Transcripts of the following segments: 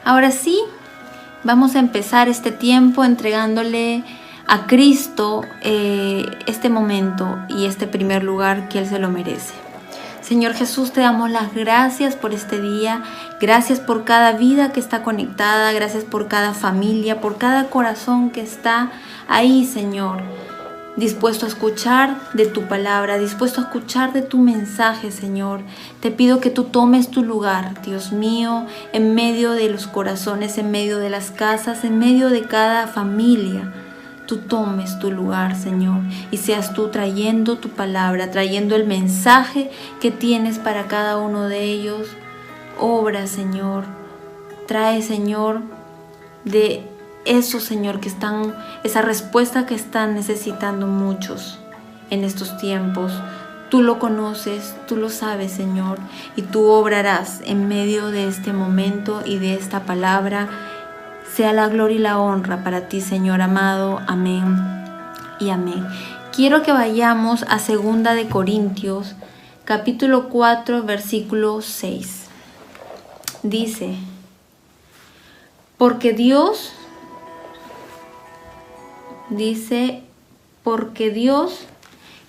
Ahora sí, vamos a empezar este tiempo entregándole a Cristo este momento y este primer lugar que Él se lo merece. Señor Jesús, te damos las gracias por este día, gracias por cada vida que está conectada, gracias por cada familia, por cada corazón que está ahí, Señor, dispuesto a escuchar de tu palabra, dispuesto a escuchar de tu mensaje, Señor. Te pido que tú tomes tu lugar, Dios mío, en medio de los corazones, en medio de las casas, en medio de cada familia. Tú tomes tu lugar, Señor, y seas tú trayendo tu palabra, trayendo el mensaje que tienes para cada uno de ellos. Obra, Señor. Trae, Señor, de eso, Señor, que están, esa respuesta que están necesitando muchos en estos tiempos. Tú lo conoces, tú lo sabes, Señor, y tú obrarás en medio de este momento y de esta palabra. Sea la gloria y la honra para ti, Señor amado. Amén y amén. Quiero que vayamos a 2 de Corintios, capítulo 4, versículo 6. Dice, porque Dios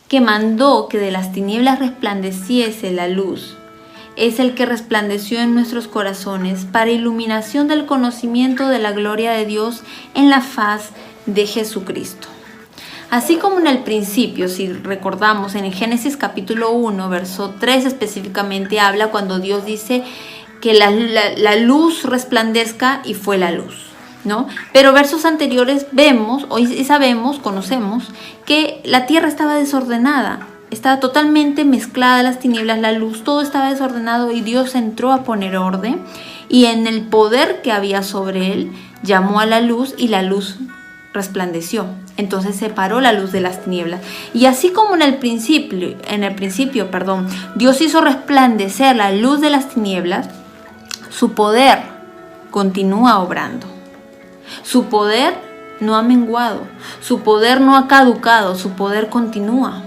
que mandó que de las tinieblas resplandeciese la luz, es el que resplandeció en nuestros corazones para iluminación del conocimiento de la gloria de Dios en la faz de Jesucristo. Así como en el principio, si recordamos en el Génesis capítulo 1, verso 3 específicamente habla cuando Dios dice que la luz resplandezca y fue la luz, ¿no? Pero versos anteriores vemos, hoy sabemos, conocemos que la tierra estaba desordenada. Estaba totalmente mezclada las tinieblas, la luz, todo estaba desordenado y Dios entró a poner orden y en el poder que había sobre él llamó a la luz y la luz resplandeció. Entonces separó la luz de las tinieblas. Y así como en el principio, Dios hizo resplandecer la luz de las tinieblas, su poder continúa obrando. Su poder no ha menguado, su poder no ha caducado, su poder continúa.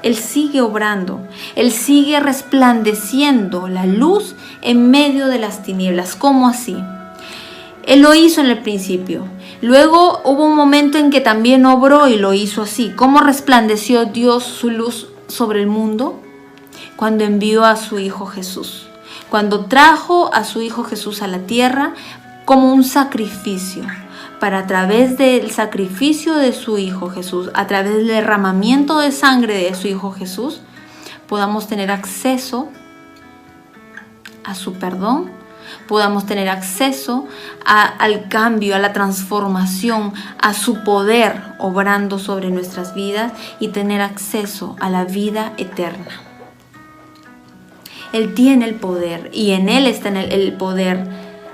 Él sigue obrando, Él sigue resplandeciendo la luz en medio de las tinieblas. ¿Cómo así? Él lo hizo en el principio. Luego hubo un momento en que también obró y lo hizo así. ¿Cómo resplandeció Dios su luz sobre el mundo? Cuando envió a su Hijo Jesús. Cuando trajo a su Hijo Jesús a la tierra como un sacrificio. Para a través del sacrificio de su Hijo Jesús, a través del derramamiento de sangre de su Hijo Jesús, podamos tener acceso a su perdón, podamos tener acceso al cambio, a la transformación, a su poder obrando sobre nuestras vidas y tener acceso a la vida eterna. Él tiene el poder y en Él está el poder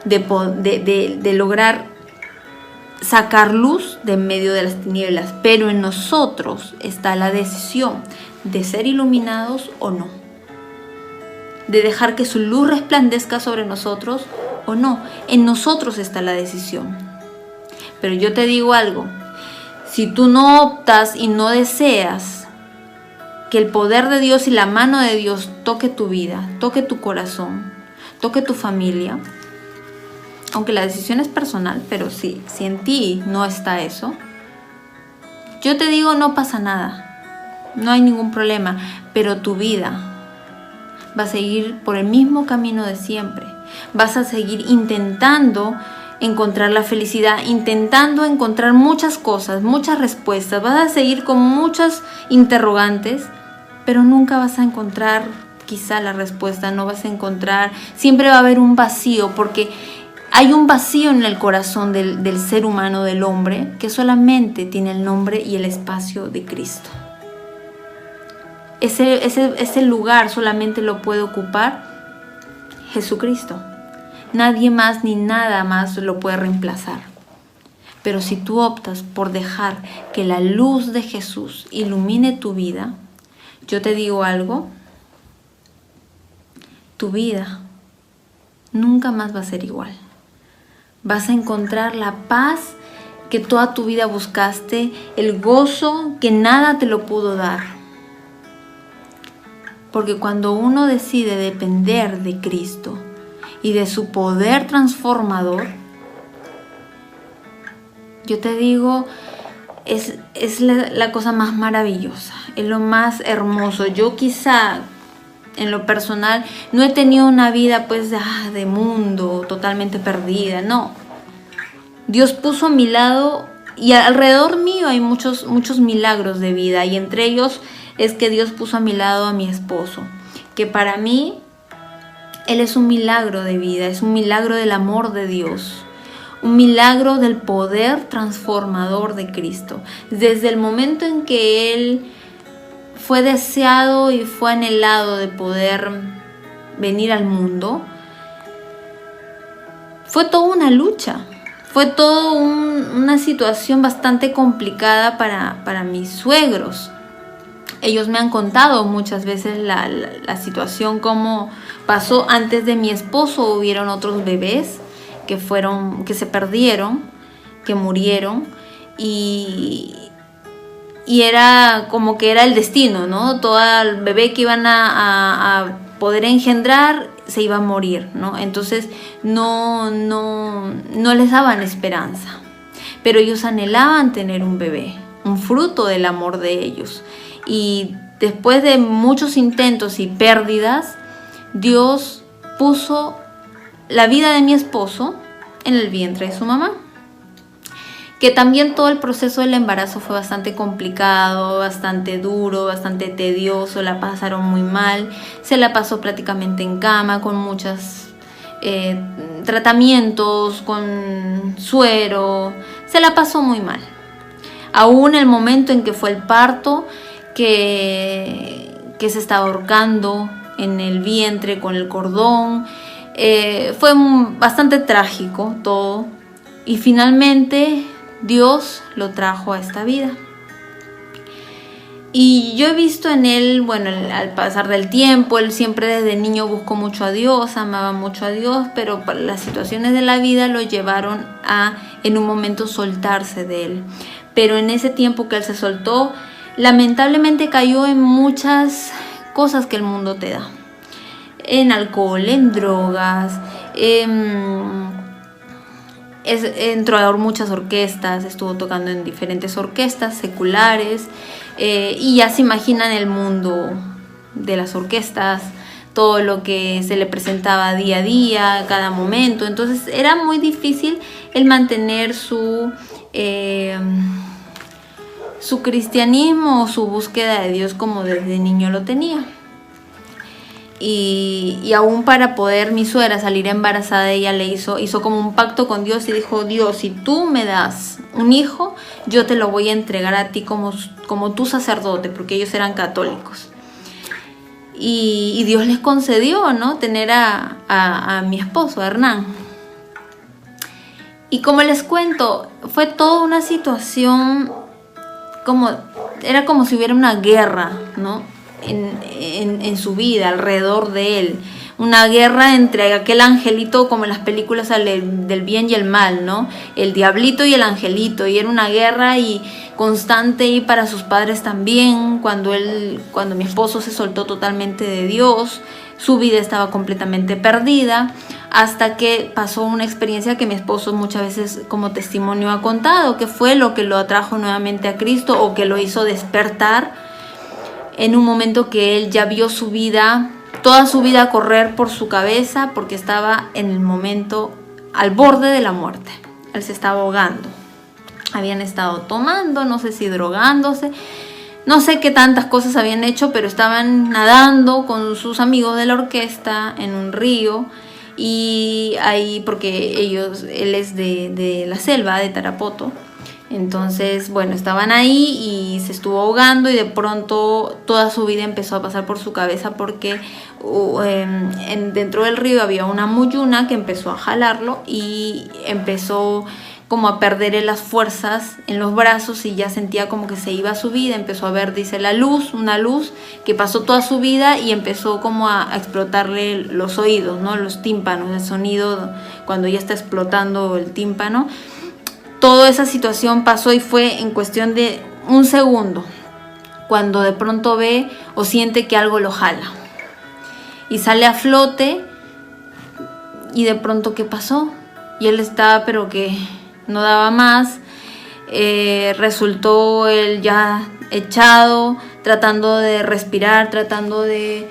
de lograr sacar luz de en medio de las tinieblas, pero en nosotros está la decisión de ser iluminados o no, de dejar que su luz resplandezca sobre nosotros o no. En nosotros está la decisión. Pero yo te digo algo, si tú no optas y no deseas que el poder de Dios y la mano de Dios toque tu vida, toque tu corazón, toque tu familia, aunque la decisión es personal, pero si en ti no está eso, yo te digo, no pasa nada, no hay ningún problema, pero tu vida va a seguir por el mismo camino de siempre. Vas a seguir intentando encontrar la felicidad, intentando encontrar muchas cosas, muchas respuestas, vas a seguir con muchas interrogantes, pero nunca vas a encontrar quizá la respuesta, no vas a encontrar, siempre va a haber un vacío, porque hay un vacío en el corazón del ser humano, del hombre, que solamente tiene el nombre y el espacio de Cristo. Ese lugar solamente lo puede ocupar Jesucristo. Nadie más ni nada más lo puede reemplazar. Pero si tú optas por dejar que la luz de Jesús ilumine tu vida, yo te digo algo, tu vida nunca más va a ser igual. Vas a encontrar la paz que toda tu vida buscaste, el gozo que nada te lo pudo dar. Porque cuando uno decide depender de Cristo y de su poder transformador, yo te digo, es la cosa más maravillosa, es lo más hermoso. Yo quizá, en lo personal, no he tenido una vida pues de mundo, totalmente perdida, no. Dios puso a mi lado y alrededor mío hay muchos milagros de vida, y entre ellos es que Dios puso a mi lado a mi esposo, que para mí Él es un milagro de vida, es un milagro del amor de Dios, un milagro del poder transformador de Cristo. Desde el momento en que Él fue deseado y fue anhelado de poder venir al mundo, fue toda una lucha, fue toda una situación bastante complicada para mis suegros. Ellos me han contado muchas veces la situación, cómo pasó. Antes de mi esposo hubieron otros bebés que se perdieron, que murieron, y era como que era el destino, ¿no? Todo el bebé que iban a poder engendrar se iba a morir, ¿no? Entonces no les daban esperanza, pero ellos anhelaban tener un bebé, un fruto del amor de ellos. Y después de muchos intentos y pérdidas, Dios puso la vida de mi esposo en el vientre de su mamá. Que también todo el proceso del embarazo fue bastante complicado, bastante duro, bastante tedioso, la pasaron muy mal, se la pasó prácticamente en cama con muchos tratamientos, con suero, se la pasó muy mal. Aún el momento en que fue el parto, que se estaba ahorcando en el vientre con el cordón, fue bastante trágico todo, y finalmente Dios lo trajo a esta vida. Y yo he visto en él, bueno, al pasar del tiempo, él siempre desde niño buscó mucho a Dios, amaba mucho a Dios, pero las situaciones de la vida lo llevaron a en un momento soltarse de él. Pero en ese tiempo que él se soltó, lamentablemente cayó en muchas cosas que el mundo te da. En alcohol, en drogas, entró a muchas orquestas, estuvo tocando en diferentes orquestas seculares, y ya se imaginan el mundo de las orquestas, todo lo que se le presentaba día a día, cada momento. Entonces era muy difícil el mantener su cristianismo o su búsqueda de Dios como desde niño lo tenía. Y aún para poder mi suegra salir embarazada, ella le hizo como un pacto con Dios y dijo: Dios, si tú me das un hijo, yo te lo voy a entregar a ti como tu sacerdote, porque ellos eran católicos. Y Dios les concedió, ¿no?, tener a mi esposo, a Hernán. Y como les cuento, fue toda una situación, era como si hubiera una guerra, ¿no?, en su vida, alrededor de él. Una guerra entre aquel angelito, como en las películas del bien y el mal, ¿no? El diablito y el angelito. Y era una guerra y constante, y para sus padres también. Cuando mi esposo se soltó totalmente de Dios, su vida estaba completamente perdida, hasta que pasó una experiencia que mi esposo muchas veces como testimonio ha contado, que fue lo que lo atrajo nuevamente a Cristo, o que lo hizo despertar en un momento que él ya vio su vida, toda su vida correr por su cabeza, porque estaba en el momento al borde de la muerte. Él se estaba ahogando. Habían estado tomando, no sé si drogándose, no sé qué tantas cosas habían hecho, pero estaban nadando con sus amigos de la orquesta en un río. Y ahí, porque él es de la selva, de Tarapoto. Entonces, bueno, estaban ahí y se estuvo ahogando, y de pronto toda su vida empezó a pasar por su cabeza, porque dentro del río había una muyuna que empezó a jalarlo y empezó como a perder las fuerzas en los brazos, y ya sentía como que se iba su vida. Empezó a ver, dice, una luz que pasó toda su vida, y empezó como a explotarle los oídos, ¿no?, los tímpanos, el sonido cuando ya está explotando el tímpano. Toda esa situación pasó y fue en cuestión de un segundo, cuando de pronto ve o siente que algo lo jala y sale a flote. y de pronto, ¿qué pasó? Y él estaba, pero que no daba más. Resultó él ya echado, tratando de respirar, tratando de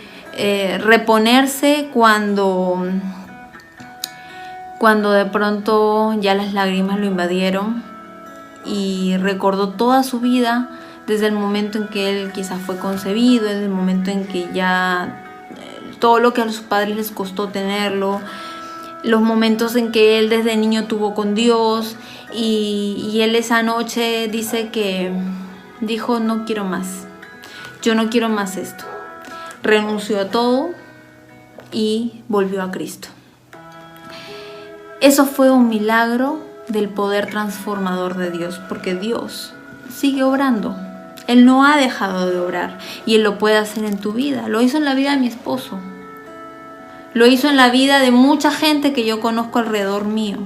reponerse, cuando de pronto ya las lágrimas lo invadieron y recordó toda su vida, desde el momento en que él quizás fue concebido, desde el momento en que ya todo lo que a sus padres les costó tenerlo, los momentos en que él desde niño tuvo con Dios, y él esa noche dijo, no quiero más, yo no quiero más esto. Renunció a todo y volvió a Cristo. Eso fue un milagro del poder transformador de Dios, porque Dios sigue obrando. Él no ha dejado de obrar y Él lo puede hacer en tu vida. Lo hizo en la vida de mi esposo. Lo hizo en la vida de mucha gente que yo conozco alrededor mío.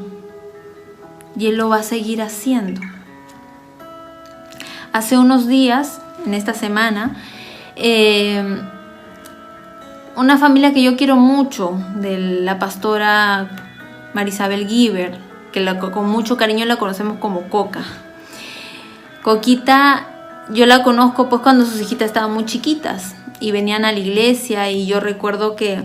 Y Él lo va a seguir haciendo. Hace unos días, en esta semana, una familia que yo quiero mucho, de la pastora Marisabel Giver, que con mucho cariño la conocemos como Coca. Coquita, yo la conozco pues cuando sus hijitas estaban muy chiquitas y venían a la iglesia, y yo recuerdo que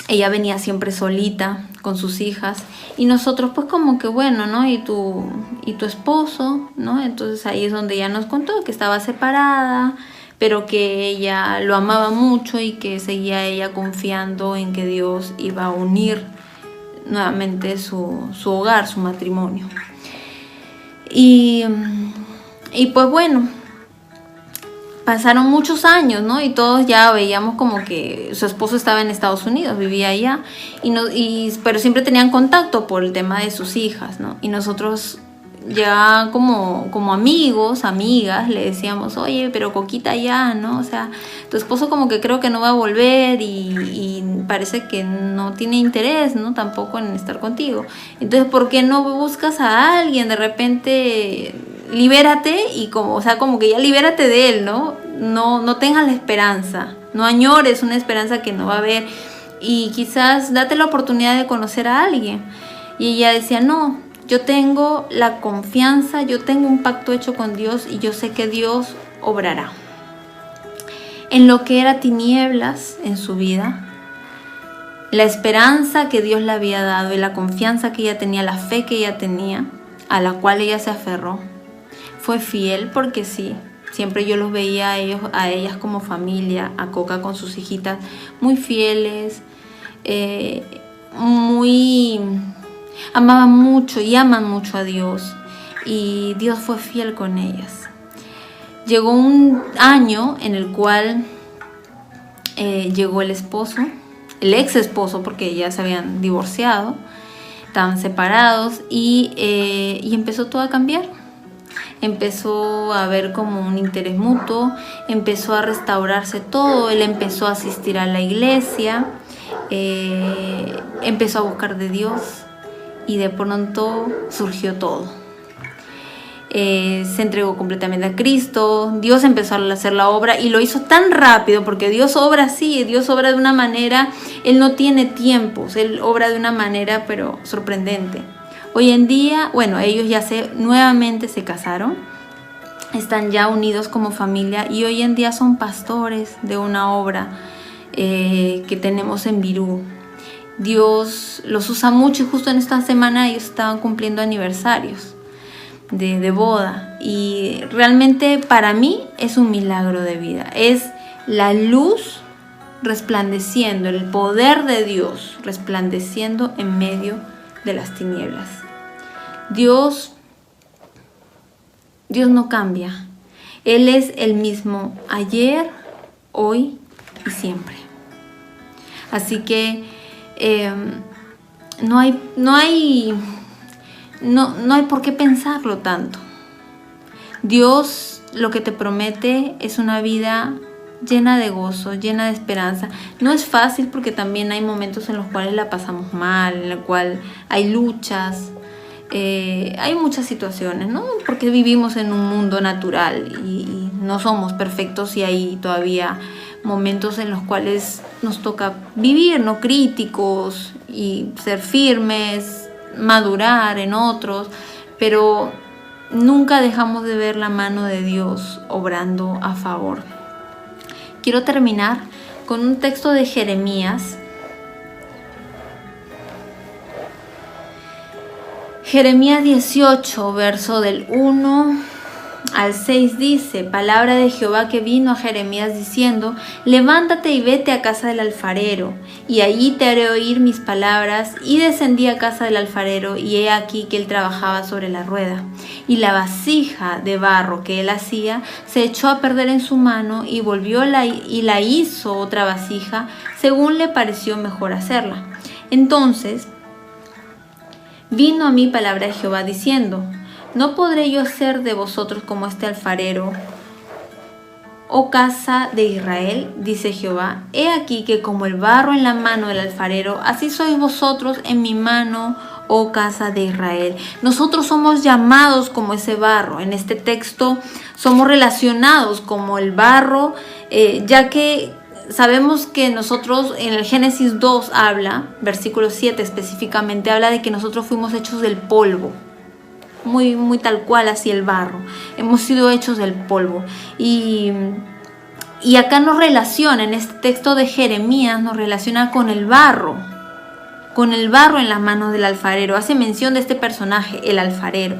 ella venía siempre solita con sus hijas, y nosotros pues como que bueno, ¿no? Y tu esposo, ¿no? Entonces ahí es donde ella nos contó que estaba separada, pero que ella lo amaba mucho y que seguía ella confiando en que Dios iba a unir nuevamente su hogar, su matrimonio. Y pues bueno, pasaron muchos años, ¿no? Y todos ya veíamos como que su esposo estaba en Estados Unidos, vivía allá, pero siempre tenían contacto por el tema de sus hijas, ¿no? Y nosotros ya como amigos, amigas, le decíamos, oye, pero Coquita ya, ¿no? O sea, tu esposo como que creo que no va a volver y parece que no tiene interés, ¿no? Tampoco en estar contigo. Entonces, ¿por qué no buscas a alguien? De repente, libérate y como que ya libérate de él, ¿no? No tengas la esperanza, no añores una esperanza que no va a haber, y quizás date la oportunidad de conocer a alguien. Y ella decía, no, yo tengo la confianza, yo tengo un pacto hecho con Dios y yo sé que Dios obrará. En lo que era tinieblas en su vida, la esperanza que Dios le había dado y la confianza que ella tenía, la fe que ella tenía, a la cual ella se aferró, fue fiel, porque sí, siempre yo los veía a ellas como familia, a Coca con sus hijitas, muy fieles, amaban mucho y aman mucho a Dios, y Dios fue fiel con ellas. Llegó un año en el cual llegó el ex esposo, porque ya se habían divorciado, estaban separados, y empezó todo a cambiar. Empezó a haber como un interés mutuo, empezó a restaurarse todo, él empezó a asistir a la iglesia, empezó a buscar de Dios, y de pronto surgió todo. Se entregó completamente a Cristo, Dios empezó a hacer la obra, y lo hizo tan rápido, porque Dios obra así, Dios obra de una manera, Él no tiene tiempos, Él obra de una manera pero sorprendente. Hoy en día, bueno, ellos ya nuevamente se casaron, están ya unidos como familia, y hoy en día son pastores de una obra que tenemos en Virú. Dios los usa mucho, y justo en esta semana ellos estaban cumpliendo aniversarios de boda, y realmente para mí es un milagro de vida. Es la luz resplandeciendo, el poder de Dios resplandeciendo en medio de las tinieblas. Dios no cambia. Él es el mismo ayer, hoy y siempre. Así que no hay por qué pensarlo tanto. Dios lo que te promete es una vida llena de gozo, llena de esperanza. No es fácil, porque también hay momentos en los cuales la pasamos mal, en el cual hay luchas, hay muchas situaciones, ¿no? Porque vivimos en un mundo natural y no somos perfectos, y hay todavía momentos en los cuales nos toca vivir, ¿no? Críticos y ser firmes, madurar en otros, pero nunca dejamos de ver la mano de Dios obrando a favor. Quiero terminar con un texto de Jeremías. Jeremías 18, verso del 1 al 6 dice: palabra de Jehová que vino a Jeremías diciendo: levántate y vete a casa del alfarero, y allí te haré oír mis palabras. Y descendí a casa del alfarero, y he aquí que él trabajaba sobre la rueda, y la vasija de barro que él hacía se echó a perder en su mano, y volvió y la hizo otra vasija, según le pareció mejor hacerla. Entonces vino a mí palabra de Jehová diciendo: ¿no podré yo hacer de vosotros como este alfarero, oh casa de Israel? Dice Jehová: he aquí que como el barro en la mano del alfarero, así sois vosotros en mi mano, oh casa de Israel. Nosotros somos llamados como ese barro. En este texto somos relacionados como el barro, ya que sabemos que nosotros en el Génesis 2 habla, versículo 7 específicamente, habla de que nosotros fuimos hechos del polvo. Muy tal cual así el barro. Hemos sido hechos del polvo. Y acá nos relaciona, en este texto de Jeremías, nos relaciona con el barro en las manos del alfarero. Hace mención de este personaje, el alfarero.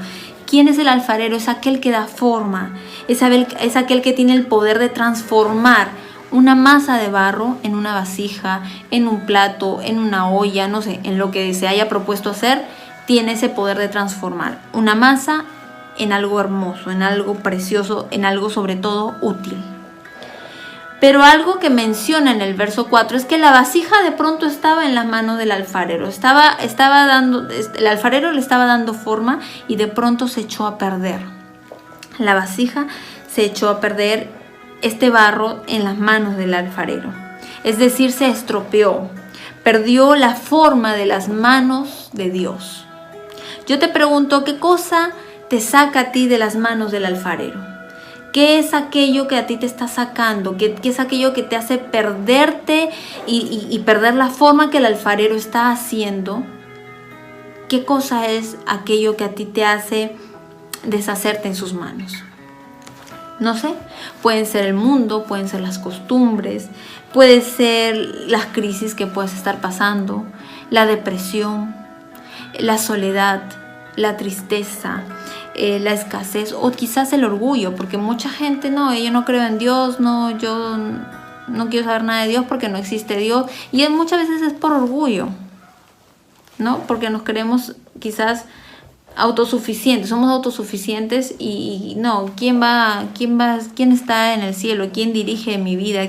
¿Quién es el alfarero? Es aquel que da forma, es aquel que tiene el poder de transformar una masa de barro en una vasija, en un plato, en una olla, no sé, en lo que se haya propuesto hacer. Tiene ese poder de transformar una masa en algo hermoso, en algo precioso, en algo sobre todo útil. Pero algo que menciona en el verso 4 es que la vasija de pronto estaba en las manos del alfarero. El alfarero le estaba dando forma y de pronto se echó a perder. La vasija se echó a perder, este barro en las manos del alfarero. Es decir, se estropeó, perdió la forma de las manos de Dios. Yo te pregunto, ¿qué cosa te saca a ti de las manos del alfarero? ¿Qué es aquello que a ti te está sacando? ¿Qué es aquello que te hace perderte y perder la forma que el alfarero está haciendo? ¿Qué cosa es aquello que a ti te hace deshacerte en sus manos? No sé, pueden ser el mundo, pueden ser las costumbres, puede ser las crisis que puedes estar pasando, la depresión, la soledad, la tristeza, la escasez o quizás el orgullo, porque mucha gente, no, yo no creo en Dios, no, yo no quiero saber nada de Dios porque no existe Dios, y muchas veces es por orgullo, ¿no? Porque nos creemos quizás autosuficientes, somos autosuficientes y no, ¿quién está en el cielo? ¿Quién dirige mi vida?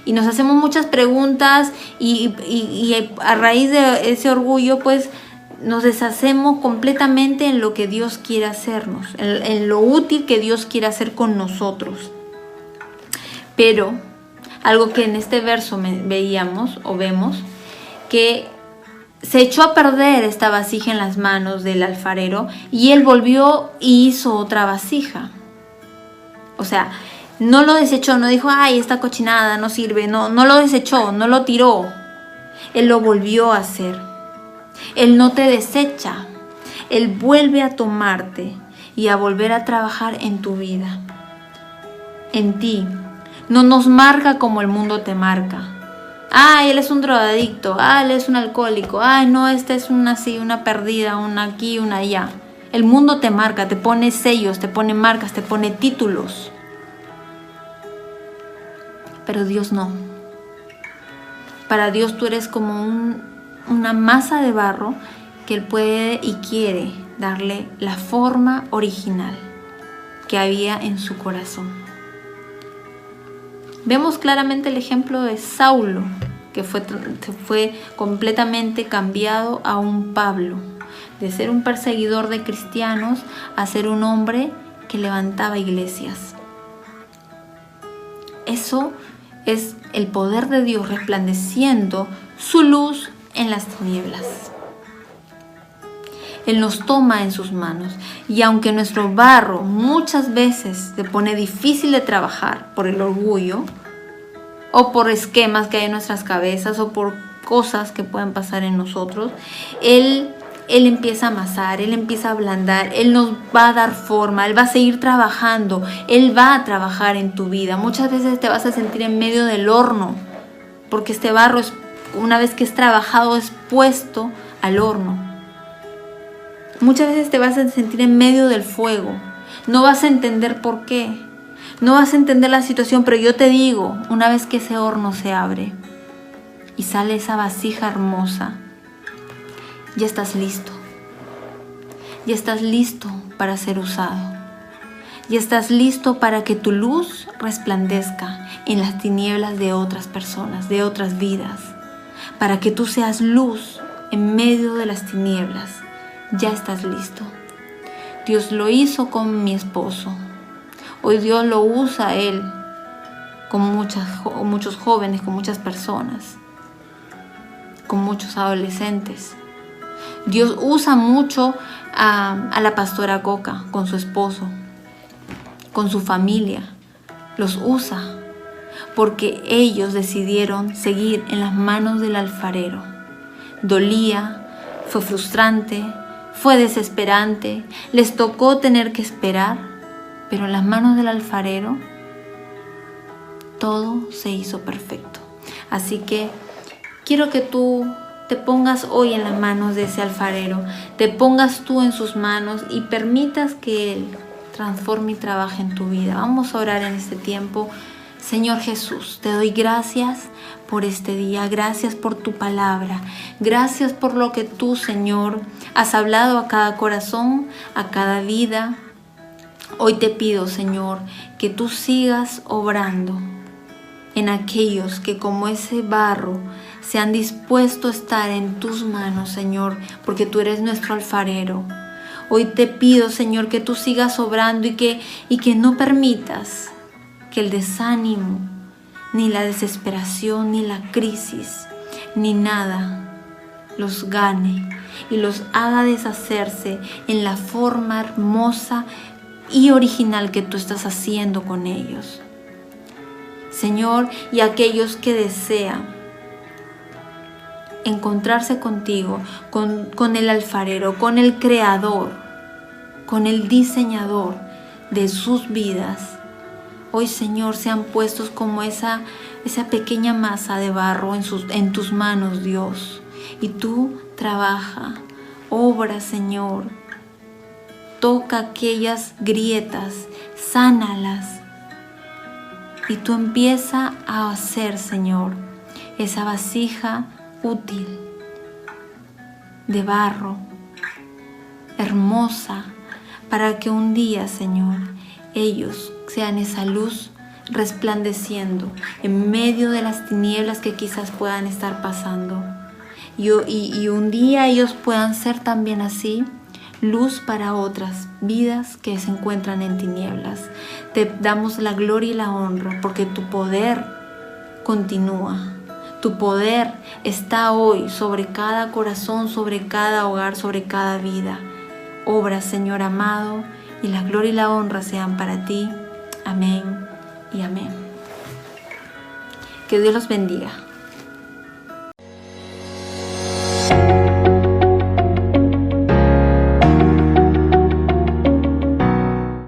Y nos hacemos muchas preguntas y a raíz de ese orgullo, pues nos deshacemos completamente en lo que Dios quiere hacernos, en lo útil que Dios quiere hacer con nosotros. Pero algo que en este verso vemos, que se echó a perder esta vasija en las manos del alfarero y él volvió y hizo otra vasija. O sea, no lo desechó, no dijo, ay, esta cochinada no sirve, no lo desechó, no lo tiró. Él lo volvió a hacer. Él no te desecha, Él vuelve a tomarte y a volver a trabajar en tu vida, en ti. No nos marca como el mundo te marca. Ay, él es un drogadicto, él es un alcohólico, ay, no, esta es una perdida, una aquí, una allá. El mundo te marca, te pone sellos, te pone marcas, te pone títulos. Pero Dios no. Para Dios tú eres como una masa de barro que Él puede y quiere darle la forma original que había en su corazón. Vemos claramente el ejemplo de Saulo, que fue completamente cambiado a un Pablo, de ser un perseguidor de cristianos a ser un hombre que levantaba iglesias. Eso es el poder de Dios resplandeciendo su luz en las tinieblas. Él nos toma en sus manos y aunque nuestro barro muchas veces se pone difícil de trabajar por el orgullo, o por esquemas que hay en nuestras cabezas o por cosas que pueden pasar en nosotros, Él empieza a amasar, Él empieza a ablandar, Él nos va a dar forma, Él va a seguir trabajando, Él va a trabajar en tu vida. Muchas veces te vas a sentir en medio del horno, porque este barro, una vez que es trabajado, es puesto al horno. Muchas veces te vas a sentir en medio del fuego, no vas a entender por qué, no vas a entender la situación, pero yo te digo, una vez que ese horno se abre y sale esa vasija hermosa, ya estás listo. Ya estás listo para ser usado. Ya estás listo para que tu luz resplandezca en las tinieblas de otras personas, de otras vidas. Para que tú seas luz en medio de las tinieblas. Ya estás listo. Dios lo hizo con mi esposo. Hoy Dios lo usa a él con muchos jóvenes, con muchas personas, con muchos adolescentes. Dios usa mucho a la pastora Coca con su esposo, con su familia. Los usa porque ellos decidieron seguir en las manos del alfarero. Dolía, fue frustrante, fue desesperante, les tocó tener que esperar, pero en las manos del alfarero todo se hizo perfecto. Así que quiero que tú te pongas hoy en las manos de ese alfarero, te pongas tú en sus manos y permitas que Él transforme y trabaje en tu vida. Vamos a orar en este tiempo. Señor Jesús, te doy gracias por este día, gracias por tu palabra, gracias por lo que tú, Señor, has hablado a cada corazón, a cada vida. Hoy te pido, Señor, que tú sigas obrando en aquellos que como ese barro se han dispuesto a estar en tus manos, Señor, porque tú eres nuestro alfarero. Hoy te pido, Señor, que tú sigas obrando y que no permitas que el desánimo, ni la desesperación, ni la crisis, ni nada los gane y los haga deshacerse en la forma hermosa y original que tú estás haciendo con ellos. Señor, y aquellos que desean encontrarse contigo, con el alfarero, con el creador, con el diseñador de sus vidas, hoy, Señor, sean puestos como esa pequeña masa de barro en tus manos, Dios. Y tú trabaja, obra, Señor. Toca aquellas grietas, sánalas. Y tú empieza a hacer, Señor, esa vasija útil de barro, hermosa, para que un día, Señor, ellos sean esa luz resplandeciendo en medio de las tinieblas que quizás puedan estar pasando. Y un día ellos puedan ser también así, luz para otras vidas que se encuentran en tinieblas. Te damos la gloria y la honra porque tu poder continúa. Tu poder está hoy sobre cada corazón, sobre cada hogar, sobre cada vida. Obra, Señor amado, y la gloria y la honra sean para ti. Amén y amén. Que Dios los bendiga.